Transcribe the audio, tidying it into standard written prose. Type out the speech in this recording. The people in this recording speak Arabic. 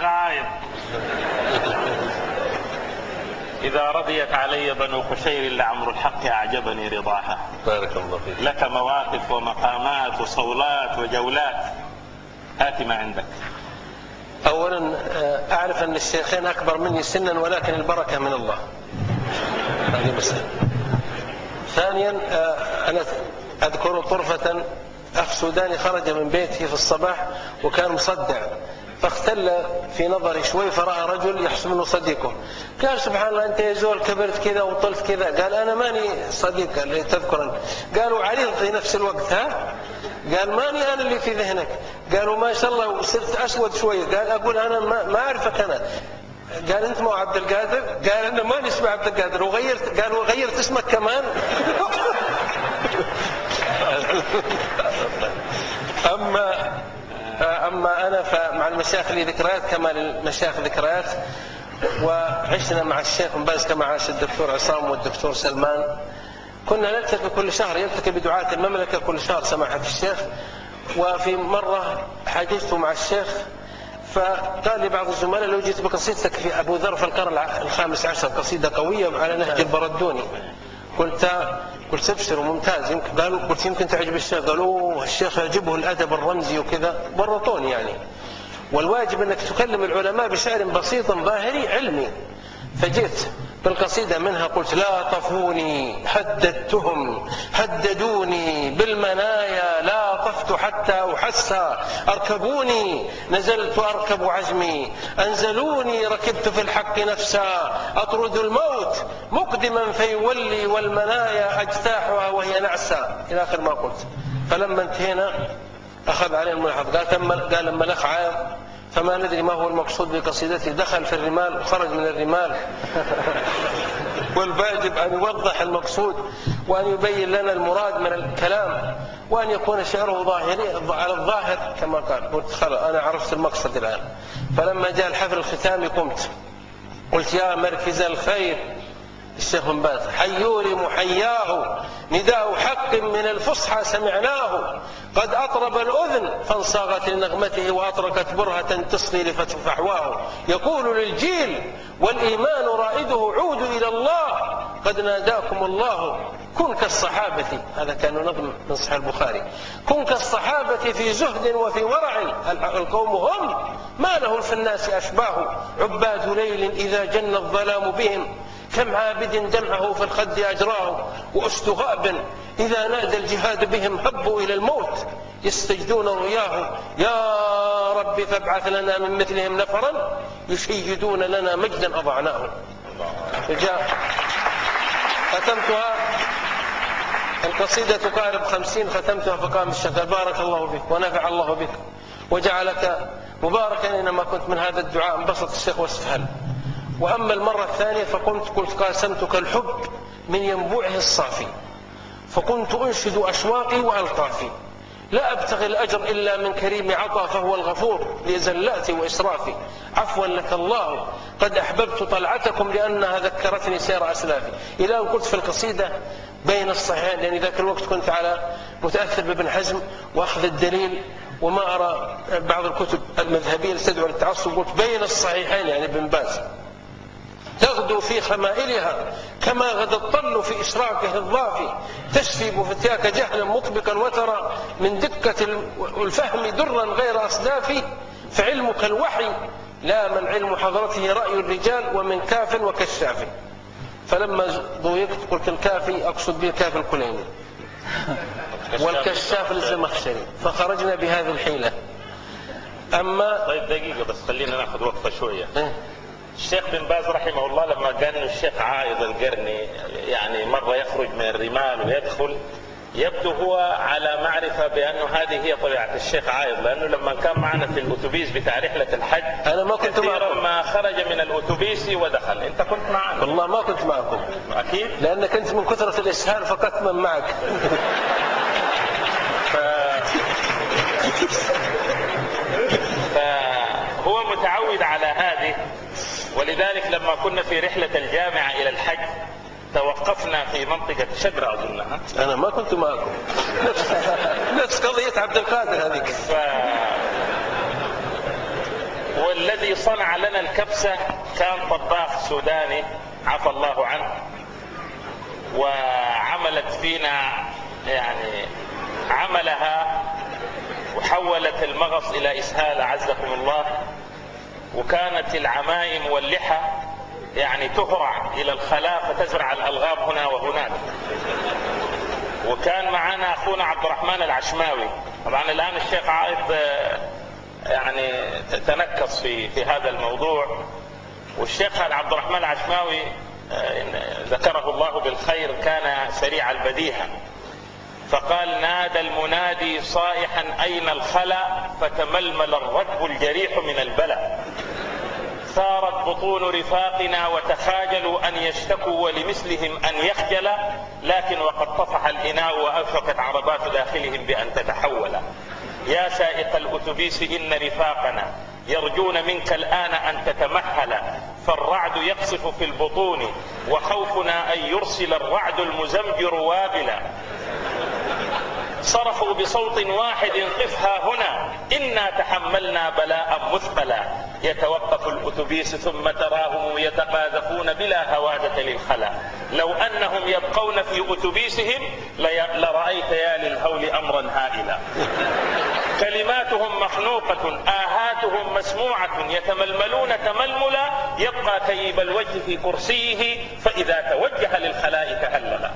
عايض. إذا رضيت علي بنو قشير لعمر الحق أعجبني رضاها. بارك الله فيك. لك مواقف ومقامات وصولات وجولات، هات ما عندك. أولا أعرف أن الشيخين أكبر مني سنا ولكن البركة من الله، هذه مسألة. ثانيا أنا أذكر طرفة أخ سوداني خرج من بيته في الصباح وكان مصدع، فاختل في نظري شوي فرأى رجل يحسب أنه صديقه، قال سبحان الله أنت يا زول كبرت كذا وطلت كذا، قال أنا ماني صديق اللي تذكرني، قالوا عريض في نفس الوقت ها، قال ماني أنا اللي في ذهنك، قالوا ما شاء الله وصرت أسود شوي، قال أقول أنا ما أعرفك أنا، قال أنت مو عبد القادر، قال أنا ماني اسمي عبد القادر، وغيرت، قال وغيرت اسمك كمان. أما أنا فمع المشايخ لي ذكريات كما للمشايخ ذكريات، وعشنا مع الشيخ بن باز كما عاش الدكتور عصام والدكتور سلمان، كنا نلتقي كل شهر، يلتقي بدعاة المملكة كل شهر سماحة الشيخ. وفي مرة حدثت مع الشيخ فقال لي بعض الزملاء لو جيت بقصيدتك في أبو ذر في القرن الخامس عشر، قصيدة قوية على نهج البردوني، قلت ابشر ممتاز، قلت يمكن تعجب الشيخ، قالوا الشيخ يعجبه الأدب الرمزي وكذا، ورطوني يعني، والواجب أنك تكلم العلماء بشعر بسيط ظاهري علمي. فجئت بالقصيدة منها قلت لا طفوني هددتهم هددوني بالمنايا لا طفت حتى أحسى، أركبوني نزلت أركب عزمي، أنزلوني ركبت في الحق نفسا، أطرد الموت مقدما فيولي والمنايا أجتاحها وهي نعسى، إلى آخر ما قلت. فلما انتهينا أخذ عليه الملاحظ، قال لما الأخ عايض فما ندري ما هو المقصود بقصيدته، دخل في الرمال وخرج من الرمال. والواجب أن يوضح المقصود وأن يبين لنا المراد من الكلام، وأن يكون شعره ظاهري على الظاهر كما قال. قلت خلاص أنا عرفت المقصد الآن. فلما جاء الحفل الختامي قمت قلت يا مركز الخير الشيخ بن باز حيوري محياه، نداء حق من الفصحى سمعناه، قد أطرب الأذن فانصاغت لنغمته، وأطرقت برهة تصغي لفحواه، يقول للجيل والإيمان رائده عودوا إلى الله، قد ناداكم الله كن كالصحابة، هذا كان نظم من صحيح البخاري، كن كالصحابة في زهد وفي ورع، القوم هم ما له في الناس أشباه، عباد ليل إذا جن الظلام بهم، كم عابد دمعه في الخد أجراه، وأسد غاب إذا نادى الجهاد بهم هبوا إلى الموت، يستجدون رياه، يا رب فابعث لنا من مثلهم نفرا يشيدون لنا مجدا أضعناه. ختمتها القصيدة تقارب 50 ختمتها فقام الشيخ بارك الله بك ونفع الله بك وجعلك مباركا إنما كنت من هذا الدعاء، انبسط الشيخ واستفهل. وأما المرة الثانية فقمت قلت قاسمتك الحب من ينبوعه الصافي، فكنت أنشد أشواقي وألطافي، لا أبتغي الأجر إلا من كريم عطا فهو الغفور لزلاتي وإسرافي، عفوا لك الله قد أحببت طلعتكم لأنها ذكرتني سير أسلافي. إلى أن قلت في القصيدة بين الصحيحين، لأن ذاك الوقت كنت على متأثر بابن حزم وأخذ الدليل وما أرى بعض الكتب المذهبية اللي تدعو للتعصب، قلت بين الصحيحين يعني ابن باز، تغدو في خمائلها كما غدا الطل في إشراقه الضافي، تشفي بفتياك جهلا مطبقا وترى من دقة الفهم درا غير أصدافي، فعلمك الوحي لا من علم حضرته رأي الرجال ومن كاف وكشاف. فلما ضيقت قلت الكافي أقصد به الكافي الكليني والكشاف للزمخشري، فخرجنا بهذه الحيلة. أما طيب دقيقة بس خلينا ناخذ وقفة شوية. الشيخ بن باز رحمه الله لما كان الشيخ عايض القرني يعني مرة يخرج من الرمال ويدخل، يبدو هو على معرفة بأنه هذه هي طبيعة الشيخ عايض، لأنه لما كان معنا في الأتوبيس بتاع رحلة الحج أنا ما كنت معكم، ما خرج من الأتوبيس ودخل. أنت كنت معنا؟ والله ما كنت معكم أكيد، لأنك أنت من كثرة الإسهال فقط من معك. فهو متعود على هذه، ولذلك لما كنا في رحلة الجامعة إلى الحج توقفنا في منطقة شبرا أظنها. أنا ما كنت معكم، نفس قضية عبد القادر هذيك. والذي صنع لنا الكبسة كان طباخ سوداني عفى الله عنه، وعملت فينا يعني عملها وحولت المغص إلى إسهال أعزكم الله. وكانت العمائم واللحى يعني تهرع إلى الخلاء فتزرع الألغام هنا وهناك. وكان معنا أخونا عبد الرحمن العشماوي، طبعا الآن الشيخ عائد يعني تنكص في هذا الموضوع. والشيخ عبد الرحمن العشماوي ذكره الله بالخير كان سريع البديهة، فقال: نادى المنادي صائحا أين الخلا، فتململ الركب الجريح من البلى، ثارت بطون رفاقنا وتخاجلوا أن يشتكوا ولمثلهم أن يخجل، لكن وقد طفح الإناء وأوشكت عربات داخلهم بأن تتحول. يا سائق الأتوبيس إن رفاقنا يرجون منك الآن أن تتمهل، فالرعد يقصف في البطون وخوفنا أن يرسل الرعد المزمجر وابلا. صرخوا بصوت واحد: قفها هنا إنا تحملنا بلاء مثقلا. يتوقف الأتوبيس ثم تراهم يتقاذفون بلا هوادة للخلا. لو أنهم يبقون في أتوبيسهم لرأيت يا للهول أمرا هائلا. كلماتهم مخنوقة، آهاتهم مسموعة، يتململون تململا، يبقى كيب الوجه في كرسيه، فإذا توجه للخلاء تهللا.